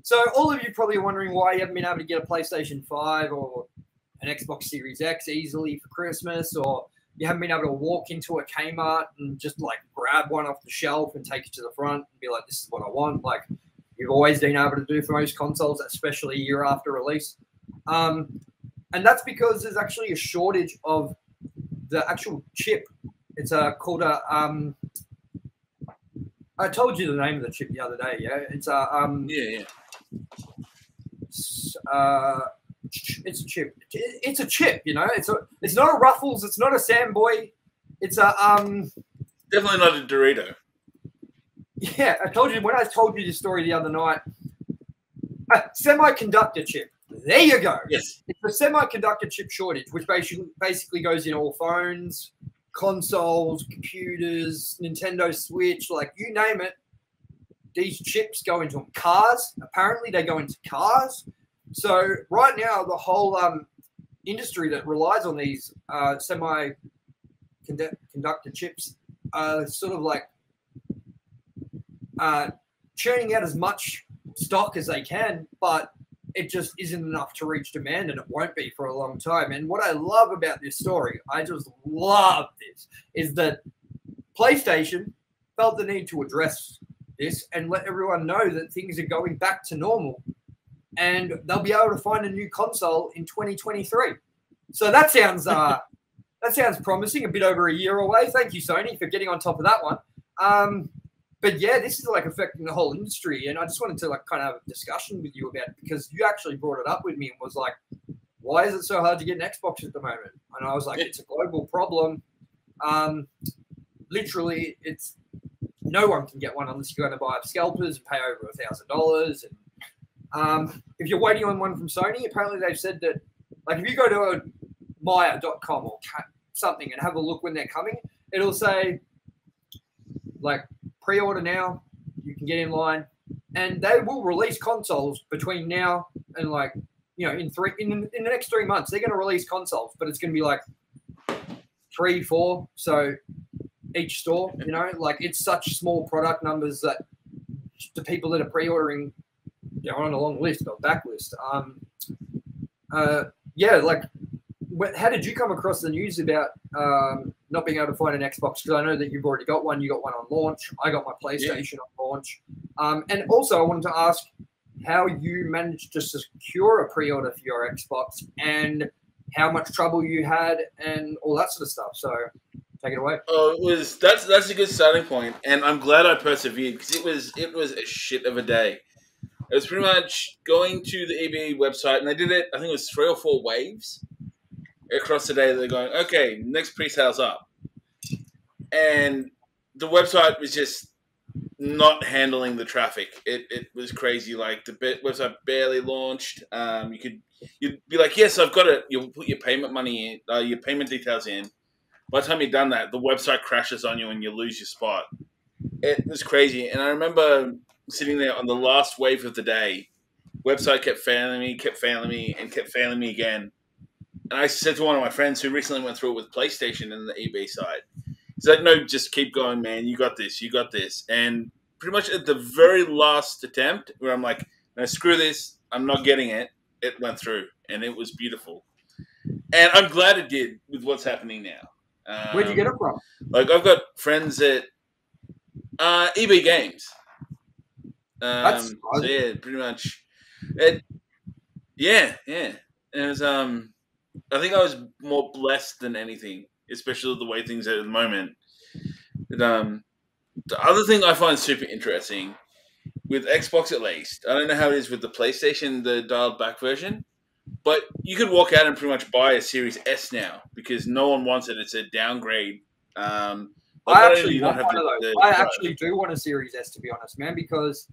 So all of you probably are wondering why you haven't been able to get a PlayStation 5 or an Xbox Series X easily for Christmas, or you haven't been able to walk into a Kmart and just like grab one off the shelf and take it to the front and be like, this is what I want. Like you've always been able to do for most consoles, especially a year after release. And that's because there's actually a shortage of the actual chip. It's called a, I told you the name of the chip the other day. Yeah. It's it's a chip. It's a chip, you know. It's not a Ruffles. It's not a Samboy. It's a definitely not a Dorito. Yeah, I told you when I told you this story the other night. A semiconductor chip. There you go. Yes, it's a semiconductor chip shortage, which basically goes in all phones, consoles, computers, Nintendo Switch, like you name it. These chips go into them. Cars. Apparently, they go into cars. So right now, the whole industry that relies on these semiconductor chips are sort of like churning out as much stock as they can, but it just isn't enough to reach demand, and it won't be for a long time. And what I love about this story, I just love this, is that PlayStation felt the need to address this and let everyone know that things are going back to normal. And they'll be able to find a new console in 2023. So that sounds promising. A bit over a year away. Thank you, Sony, for getting on top of that one. But yeah, this is like affecting the whole industry, and I just wanted to like kind of have a discussion with you about it because you actually brought it up with me and was like, "Why is it so hard to get an Xbox at the moment?" And I was like, "It's a global problem. Literally, it's no one can get one unless you're going to buy scalpers and pay over $1,000 and if you're waiting on one from Sony, apparently they've said that, like, if you go to Maya.com or something and have a look when they're coming, it'll say, like, pre-order now, you can get in line, and they will release consoles between now and, like, you know, in the next 3 months, they're going to release consoles, but it's going to be like 3, 4, so each store, you know, like it's such small product numbers that the people that are pre-ordering, you know, on a long list or backlist. Yeah, like, how did you come across the news about not being able to find an Xbox? Because I know that you've already got one. You got one on launch. I got my PlayStation on launch. And also, I wanted to ask how you managed to secure a pre-order for your Xbox and how much trouble you had and all that sort of stuff. So take it away. Oh, that's a good starting point, and I'm glad I persevered because it was a shit of a day. It was pretty much going to the EB website, and they did it, I think it was 3 or 4 waves across the day. They're going, okay, next pre-sale's up. And the website was just not handling the traffic. It was crazy. Like, the website barely launched. You'd be like, yes, I've got it. You'll put your payment money in, your payment details in. By the time you've done that, the website crashes on you and you lose your spot. It was crazy. And I remember sitting there on the last wave of the day, website kept failing me, and kept failing me again. And I said to one of my friends who recently went through it with PlayStation and the eBay side, he's like, no, just keep going, man. You got this. And pretty much at the very last attempt where I'm like, no, screw this. I'm not getting it. It went through, and it was beautiful. And I'm glad it did with what's happening now. Where'd you get it from? Like, I've got friends at eBay Games. That's so yeah, pretty much. Yeah. It was. I think I was more blessed than anything, especially the way things are at the moment. But, the other thing I find super interesting with Xbox, at least, I don't know how it is with the PlayStation, the dialed back version, but you could walk out and pretty much buy a Series S now because no one wants it. It's a downgrade. I actually want one of those. I actually do want a Series S, to be honest, man, because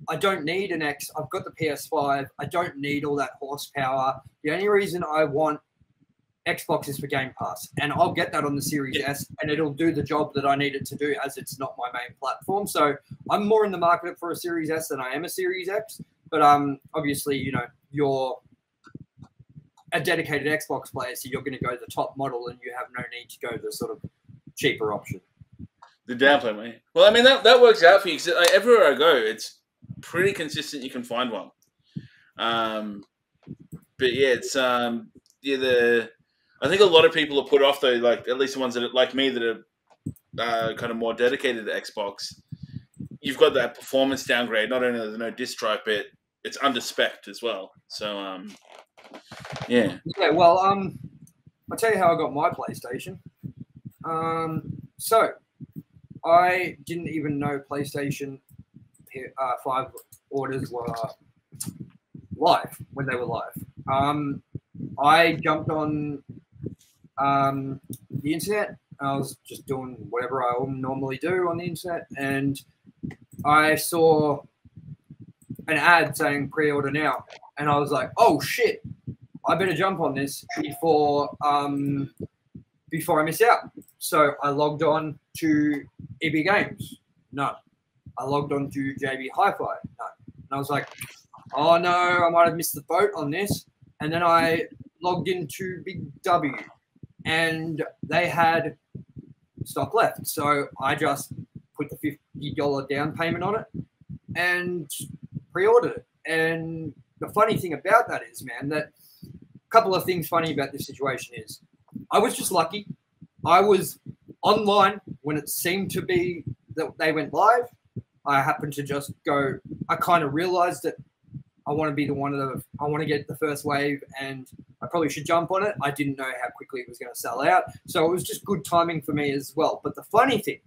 I don't need an X. I've got the PS5. I don't need all that horsepower. The only reason I want Xbox is for Game Pass, and I'll get that on the Series S, and it'll do the job that I need it to do, as it's not my main platform. So I'm more in the market for a Series S than I am a Series X. But obviously, you know, you're a dedicated Xbox player, so you're going to go the top model, and you have no need to go the sort of cheaper option. The downplay, mate. Well, I mean, that works out for you because everywhere I go, it's pretty consistent you can find one. But yeah, it's I think a lot of people are put off though, like at least the ones that are, like me, that are kind of more dedicated to Xbox. You've got that performance downgrade. Not only there's no disk drive, but it's under spec as well. So yeah. Yeah, well, I'll tell you how I got my PlayStation. So I didn't even know PlayStation 5 orders were live when they were live. I jumped on the internet. I was just doing whatever I normally do on the internet, and I saw an ad saying pre-order now, and I was like, "Oh shit! I better jump on this before I miss out." So I logged on to EB Games. No. I logged on to JB Hi-Fi. No. And I was like, "Oh no, I might have missed the boat on this." And then I logged into Big W, and they had stock left. So I just put the $50 down payment on it and pre-ordered it. And the funny thing about that is, man, that a couple of things funny about this situation is I was just lucky. I was online when it seemed to be that they went live. I happened to just go, I kind of realized that I want to be I want to get the first wave, and I probably should jump on it. I didn't know how quickly it was going to sell out. So it was just good timing for me as well. But the funny thing,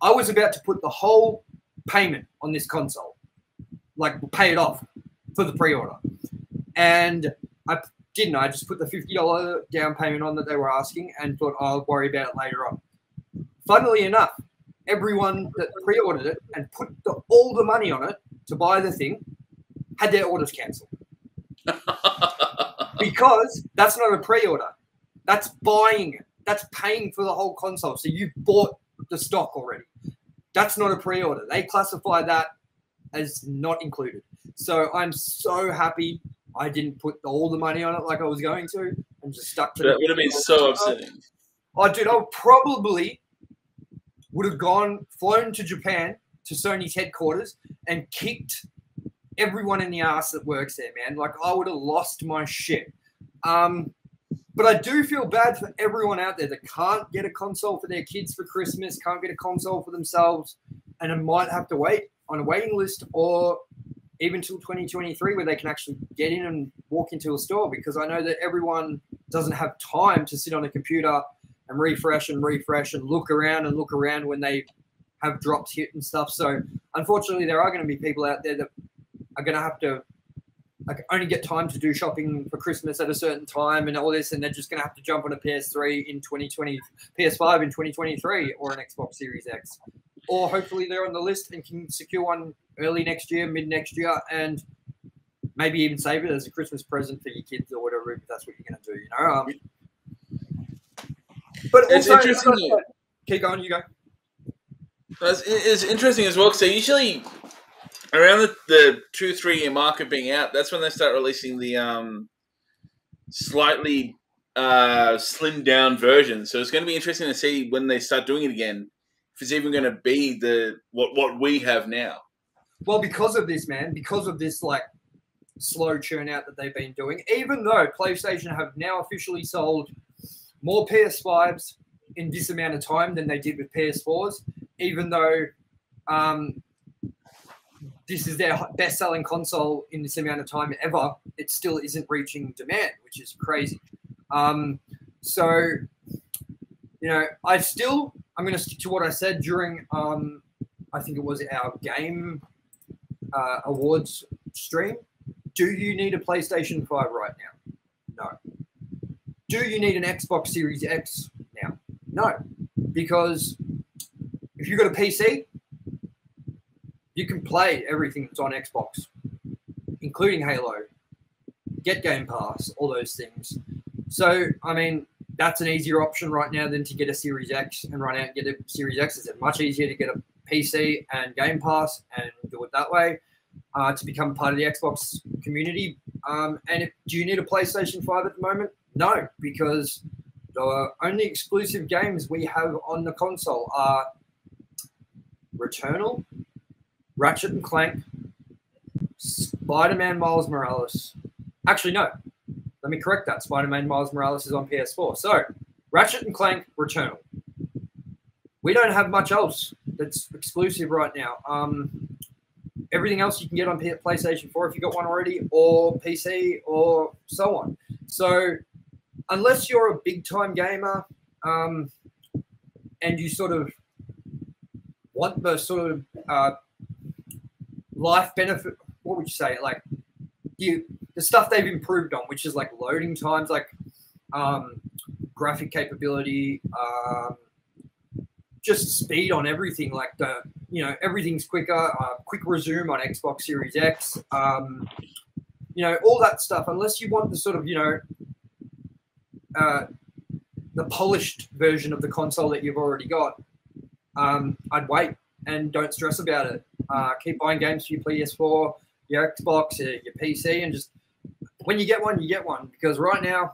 I was about to put the whole payment on this console, like pay it off for the pre-order. And I didn't. I just put the $50 down payment on that they were asking and thought I'll worry about it later on. Funnily enough, everyone that pre-ordered it and put all the money on it to buy the thing had their orders cancelled. Because that's not a pre-order. That's buying it. That's paying for the whole console. So you bought the stock already. That's not a pre-order. They classify that as not included. So I'm so happy I didn't put all the money on it like I was going to and just stuck to it. That would have been so upsetting. Oh, dude, I probably would have flown to Japan, to Sony's headquarters, and kicked everyone in the ass that works there, man. Like, I would have lost my shit. But I do feel bad for everyone out there that can't get a console for their kids for Christmas, can't get a console for themselves, and it might have to wait on a waiting list or even till 2023 where they can actually get in and walk into a store, because I know that everyone doesn't have time to sit on a computer and refresh and look around when they have drops hit and stuff. So unfortunately, there are going to be people out there that are going to have to only get time to do shopping for Christmas at a certain time and all this, and they're just going to have to jump on a PS3 in 2020, PS5 in 2023, or an Xbox Series X. Or hopefully they're on the list and can secure one early next year, mid next year, and maybe even save it as a Christmas present for your kids or whatever, if that's what you're going to do, you know? But it's also, interesting. Keep going, you go. It's interesting as well, because they usually, around the 2-3 year mark of being out, that's when they start releasing the slightly slimmed down version. So it's going to be interesting to see when they start doing it again, if it's even going to be what we have now. Well, because of this, man, because of this like slow churn out that they've been doing, even though PlayStation have now officially sold more PS5s in this amount of time than they did with PS4s, even though this is their best-selling console in this amount of time ever, it still isn't reaching demand, which is crazy. So, you know, I'm going to stick to what I said during, I think it was our game awards stream. Do you need a PlayStation 5 right now? No. Do you need an Xbox Series X now? No. Because if you've got a PC, you can play everything that's on Xbox, including Halo, get Game Pass, all those things. So, I mean, that's an easier option right now than to get a Series X and run out and get a Series X. It's much easier to get a PC and Game Pass and do it that way to become part of the Xbox community. And do you need a PlayStation 5 at the moment? No, because the only exclusive games we have on the console are Returnal, Ratchet and Clank, Spider-Man Miles Morales. Actually, no. Let me correct that. Spider-Man Miles Morales is on PS4. So, Ratchet and Clank Returnal. We don't have much else that's exclusive right now. Everything else you can get on PlayStation 4 if you got one already, or PC, or so on. So, unless you're a big-time gamer and you sort of want the sort of life benefit, what would you say? Like, the stuff they've improved on, which is like loading times, like graphic capability, just speed on everything. Like everything's quicker. Quick resume on Xbox Series X. All that stuff. Unless you want the sort of the polished version of the console that you've already got, I'd wait and don't stress about it. Keep buying games for your PS4, your Xbox, your PC, and just when you get one, you get one. Because right now,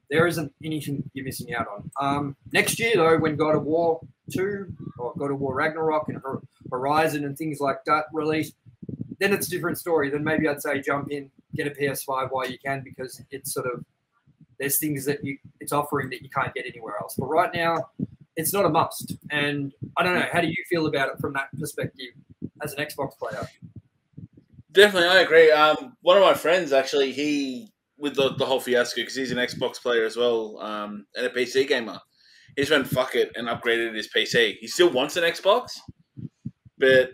there isn't anything you're missing out on. Next year, though, when God of War 2 or God of War Ragnarok and Horizon and things like that release, then it's a different story. Then maybe I'd say jump in, get a PS5 while you can, because it's sort of there's things that it's offering that you can't get anywhere else. But right now, it's not a must. And I don't know, how do you feel about it from that perspective as an Xbox player? Definitely, I agree. One of my friends, actually, he, with the whole fiasco, because he's an Xbox player as well, and a PC gamer, he just went, fuck it, and upgraded his PC. He still wants an Xbox, but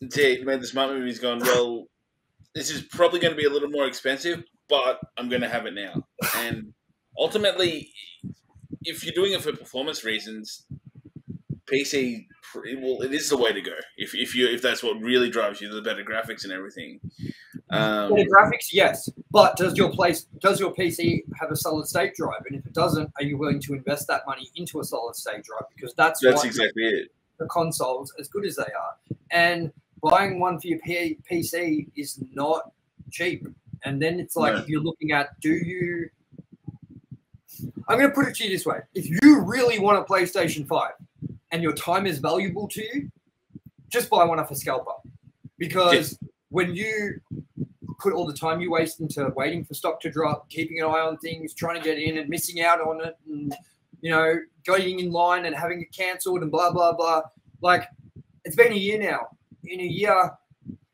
he made the smart move. He's gone, well, this is probably going to be a little more expensive, but I'm going to have it now. And ultimately, if you're doing it for performance reasons, PC, it is the way to go. If that's what really drives you, the better graphics and everything. Better graphics, yes, but does your PC have a solid state drive? And if it doesn't, are you willing to invest that money into a solid state drive? Because that's exactly it. The consoles, as good as they are, and buying one for your PC is not cheap. And then it's like, if you're looking at, I'm going to put it to you this way: if you really want a PlayStation 5 and your time is valuable to you, just buy one off a scalper. Because when you put all the time you waste into waiting for stock to drop, keeping an eye on things, trying to get in and missing out on it, and, going in line and having it cancelled and blah, blah, blah. Like, it's been a year now. In a year,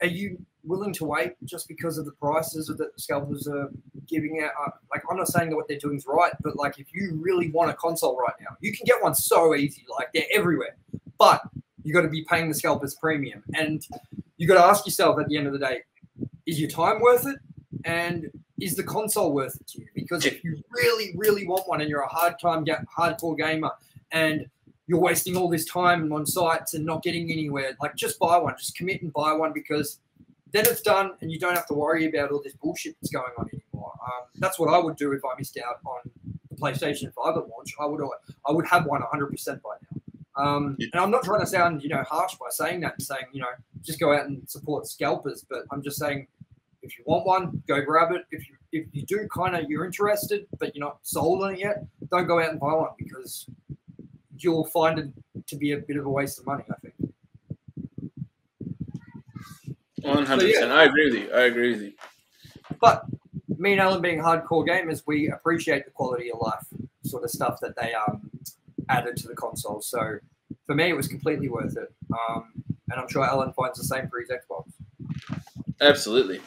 are you willing to wait just because of the prices that the scalpers are giving out? Like, I'm not saying that what they're doing is right, but like, if you really want a console right now, you can get one so easy. Like, they're everywhere, but you got to be paying the scalpers premium, and you got to ask yourself at the end of the day, is your time worth it? And is the console worth it to you? Because if you really, really want one and you're a hardcore gamer and you're wasting all this time on sites and not getting anywhere, like, just buy one. Just commit and buy one, because then it's done and you don't have to worry about all this bullshit that's going on anymore. That's what I would do if I missed out on the PlayStation 5 at launch. I would have one 100% by now. And I'm not trying to sound, harsh by saying that and saying, just go out and support scalpers. But I'm just saying, if you want one, go grab it. If you do you're interested, but you're not sold on it yet, don't go out and buy one, because you'll find it to be a bit of a waste of money, I think. 100%. So, yeah. I agree with you. But me and Alan, being hardcore gamers, we appreciate the quality of life sort of stuff that they added to the console. So for me, it was completely worth it. And I'm sure Alan finds the same for his Xbox. Absolutely.